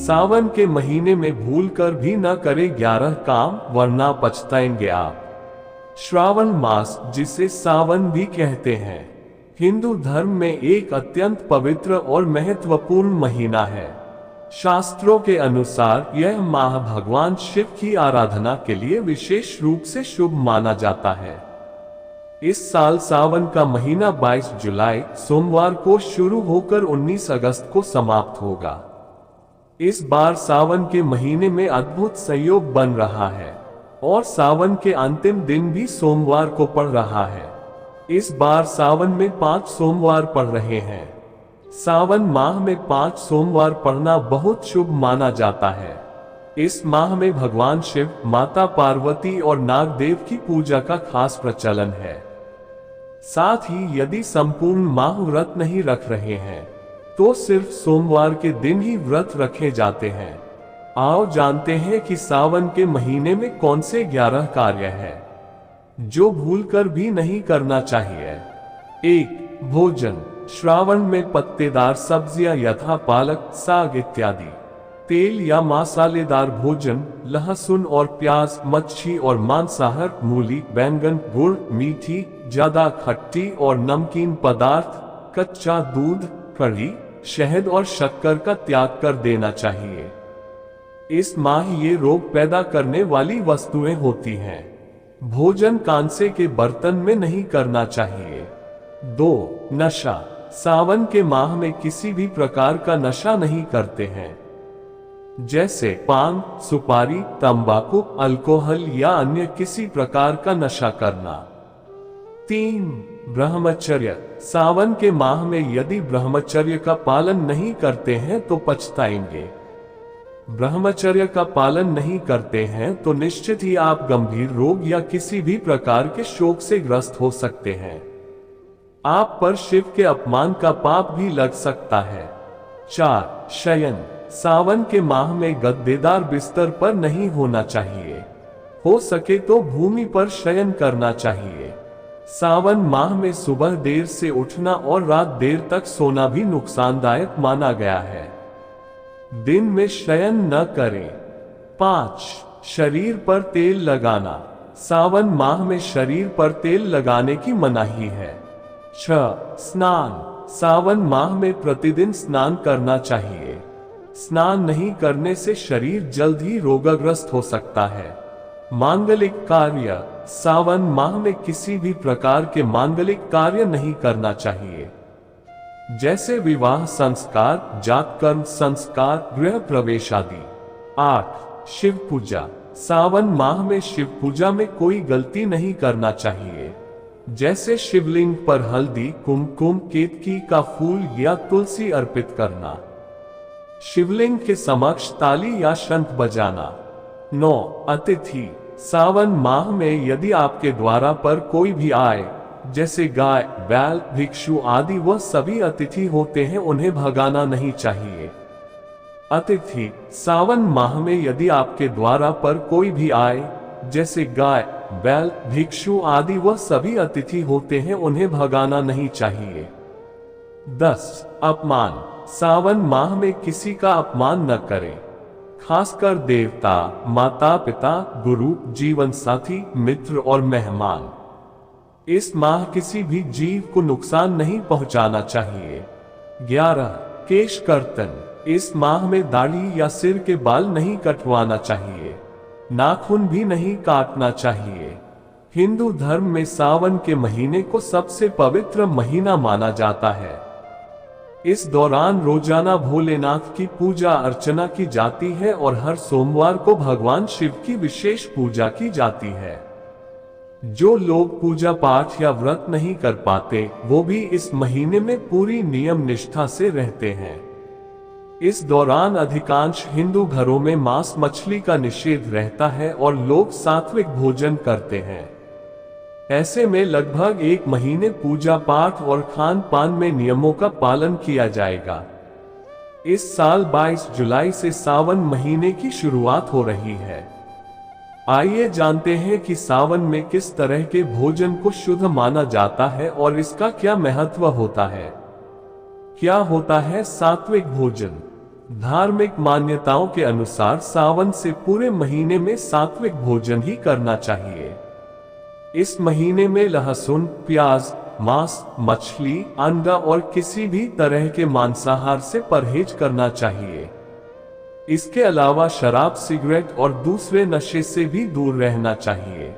सावन के महीने में भूलकर भी न करें 11 काम, वरना पछताएंगे आप। श्रावण मास, जिसे सावन भी कहते हैं, हिंदू धर्म में एक अत्यंत पवित्र और महत्वपूर्ण महीना है। शास्त्रों के अनुसार यह माह भगवान शिव की आराधना के लिए विशेष रूप से शुभ माना जाता है। इस साल सावन का महीना 22 जुलाई सोमवार को शुरू होकर 19 अगस्त को समाप्त होगा। इस बार सावन के महीने में अद्भुत संयोग बन रहा है और सावन के अंतिम दिन भी सोमवार को पड़ रहा है। इस बार सावन में 5 सोमवार पड़ रहे हैं। सावन माह में 5 सोमवार पड़ना बहुत शुभ माना जाता है। इस माह में भगवान शिव, माता पार्वती और नागदेव की पूजा का खास प्रचलन है। साथ ही यदि संपूर्ण माह व्रत नहीं रख रहे हैं तो सिर्फ सोमवार के दिन ही व्रत रखे जाते हैं। आओ जानते हैं कि सावन के महीने में कौन से 11 कार्य हैं जो भूलकर भी नहीं करना चाहिए। 1. भोजन। श्रावण में पत्तेदार सब्जियां यथा पालक, साग इत्यादि, तेल या मसालेदार भोजन, लहसुन और प्याज, मच्छी और मांसाहार, मूली, बैंगन, गुड़, मीठी, ज्यादा खट्टी और नमकीन पदार्थ, कच्चा दूध, कढ़ी, शहद और शक्कर का त्याग कर देना चाहिए। इस माह ये रोग पैदा करने वाली वस्तुएं होती हैं। भोजन कांसे के बर्तन में नहीं करना चाहिए। 2. नशा। सावन के माह में किसी भी प्रकार का नशा नहीं करते हैं, जैसे पान, सुपारी, तंबाकू, अल्कोहल या अन्य किसी प्रकार का नशा करना। 3. ब्रह्मचर्य। सावन के माह में यदि ब्रह्मचर्य का पालन नहीं करते हैं तो पछताएंगे। ब्रह्मचर्य का पालन नहीं करते हैं तो निश्चित ही आप गंभीर रोग या किसी भी प्रकार के शोक से ग्रस्त हो सकते हैं। आप पर शिव के अपमान का पाप भी लग सकता है। 4. शयन। सावन के माह में गद्देदार बिस्तर पर नहीं होना चाहिए। हो सके तो भूमि पर शयन करना चाहिए। सावन माह में सुबह देर से उठना और रात देर तक सोना भी नुकसानदायक माना गया है। दिन में शयन न करें। 5. शरीर पर तेल लगाना। सावन माह में शरीर पर तेल लगाने की मनाही है। 6. स्नान। सावन माह में प्रतिदिन स्नान करना चाहिए। स्नान नहीं करने से शरीर जल्द ही रोगग्रस्त हो सकता है। मांगलिक कार्य। सावन माह में किसी भी प्रकार के मांगलिक कार्य नहीं करना चाहिए, जैसे विवाह संस्कार, जातकर्म संस्कार, गृह प्रवेश आदि। 8. शिव पूजा। सावन माह में शिव पूजा में कोई गलती नहीं करना चाहिए, जैसे शिवलिंग पर हल्दी, कुमकुम, केतकी का फूल या तुलसी अर्पित करना। शिवलिंग के समक्ष ताली या शंख बजाना। 9. अतिथि। सावन माह में यदि आपके द्वारा पर कोई भी आए, जैसे गाय, बैल, भिक्षु आदि, वह सभी अतिथि होते हैं, उन्हें भगाना नहीं चाहिए। अतिथि। सावन माह में यदि आपके द्वारा पर कोई भी आए, जैसे गाय, बैल, भिक्षु आदि, वह सभी अतिथि होते हैं, उन्हें भगाना नहीं चाहिए। 10. अपमान। सावन माह में किसी का अपमान न करें, खासकर देवता, माता पिता, गुरु, जीवन साथी, मित्र और मेहमान। इस माह किसी भी जीव को नुकसान नहीं पहुंचाना चाहिए। 11. केश कर्तन। इस माह में दाढ़ी या सिर के बाल नहीं कटवाना चाहिए, नाखून भी नहीं काटना चाहिए। हिंदू धर्म में सावन के महीने को सबसे पवित्र महीना माना जाता है। इस दौरान रोजाना भोलेनाथ की पूजा अर्चना की जाती है और हर सोमवार को भगवान शिव की विशेष पूजा की जाती है। जो लोग पूजा पाठ या व्रत नहीं कर पाते, वो भी इस महीने में पूरी नियम निष्ठा से रहते हैं। इस दौरान अधिकांश हिंदू घरों में मांस मछली का निषेध रहता है और लोग सात्विक भोजन करते हैं। ऐसे में लगभग 1 महीने पूजा पाठ और खान पान में नियमों का पालन किया जाएगा। इस साल 22 जुलाई से सावन महीने की शुरुआत हो रही है। आइए जानते हैं कि सावन में किस तरह के भोजन को शुद्ध माना जाता है और इसका क्या महत्व होता है। क्या होता है सात्विक भोजन? धार्मिक मान्यताओं के अनुसार सावन से पूरे महीने में सात्विक भोजन ही करना चाहिए। इस महीने में लहसुन, प्याज, मांस, मछली, अंडा और किसी भी तरह के मांसाहार से परहेज करना चाहिए। इसके अलावा शराब, सिगरेट और दूसरे नशे से भी दूर रहना चाहिए।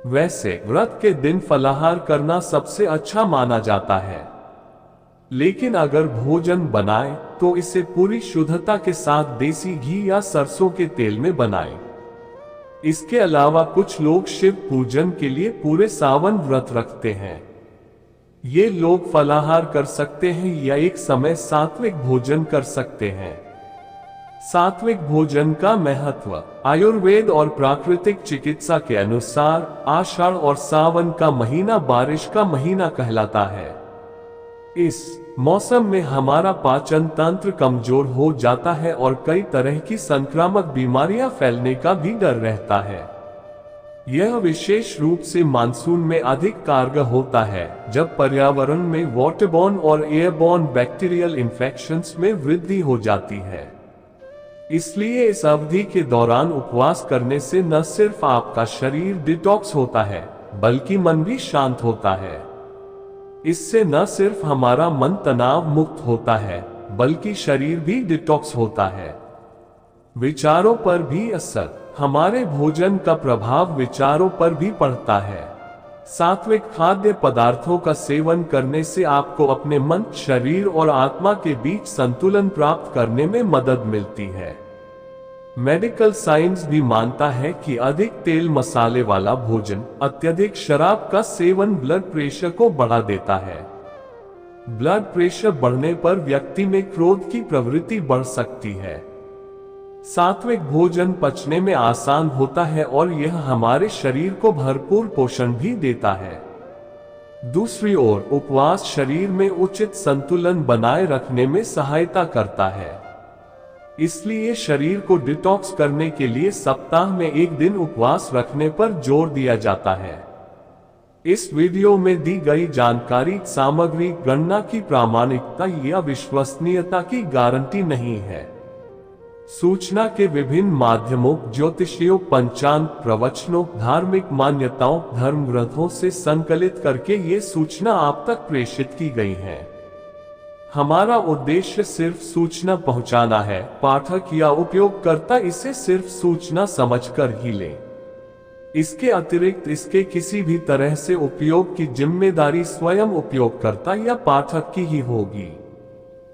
वैसे व्रत के दिन फलाहार करना सबसे अच्छा माना जाता है, लेकिन अगर भोजन बनाए तो इसे पूरी शुद्धता के साथ देसी घी या सरसों के तेल में बनाएं। इसके अलावा कुछ लोग शिव पूजन के लिए पूरे सावन व्रत रखते हैं। ये लोग फलाहार कर सकते हैं या एक समय सात्विक भोजन कर सकते हैं। सात्विक भोजन का महत्व। आयुर्वेद और प्राकृतिक चिकित्सा के अनुसार आषाढ़ और सावन का महीना बारिश का महीना कहलाता है। इस मौसम में हमारा पाचन तंत्र कमजोर हो जाता है और कई तरह की संक्रामक बीमारियां फैलने का भी डर रहता है। यह विशेष रूप से मानसून में अधिक कारगर होता है, जब पर्यावरण में वाटरबॉर्न और एयरबॉर्न बैक्टीरियल इन्फेक्शंस में वृद्धि हो जाती है। इसलिए इस अवधि के दौरान उपवास करने से न सिर्फ आपका शरीर डिटॉक्स होता है, बल्कि मन भी शांत होता है। इससे न सिर्फ हमारा मन तनाव मुक्त होता है, बल्कि शरीर भी डिटॉक्स होता है। विचारों पर भी असर। हमारे भोजन का प्रभाव विचारों पर भी पड़ता है। सात्विक खाद्य पदार्थों का सेवन करने से आपको अपने मन, शरीर और आत्मा के बीच संतुलन प्राप्त करने में मदद मिलती है। मेडिकल साइंस भी मानता है कि अधिक तेल मसाले वाला भोजन, अत्यधिक शराब का सेवन ब्लड प्रेशर को बढ़ा देता है। ब्लड प्रेशर बढ़ने पर व्यक्ति में क्रोध की प्रवृत्ति बढ़ सकती है। सात्विक भोजन पचने में आसान होता है और यह हमारे शरीर को भरपूर पोषण भी देता है। दूसरी ओर उपवास शरीर में उचित संतुलन बनाए रखने में सहायता करता है। इसलिए शरीर को डिटॉक्स करने के लिए सप्ताह में एक दिन उपवास रखने पर जोर दिया जाता है। इस वीडियो में दी गई जानकारी सामग्री गणना की प्रामाणिकता या विश्वसनीयता की गारंटी नहीं है। सूचना के विभिन्न माध्यमों, ज्योतिषियों, पंचांग, प्रवचनों, धार्मिक मान्यताओं, धर्म ग्रंथों से संकलित करके ये सूचना आप तक प्रेषित की गई है। हमारा उद्देश्य सिर्फ सूचना पहुंचाना है। पाठक या उपयोगकर्ता इसे सिर्फ सूचना समझकर ही ले। इसके अतिरिक्त इसके किसी भी तरह से उपयोग की जिम्मेदारी स्वयं उपयोगकर्ता या पाठक की ही होगी।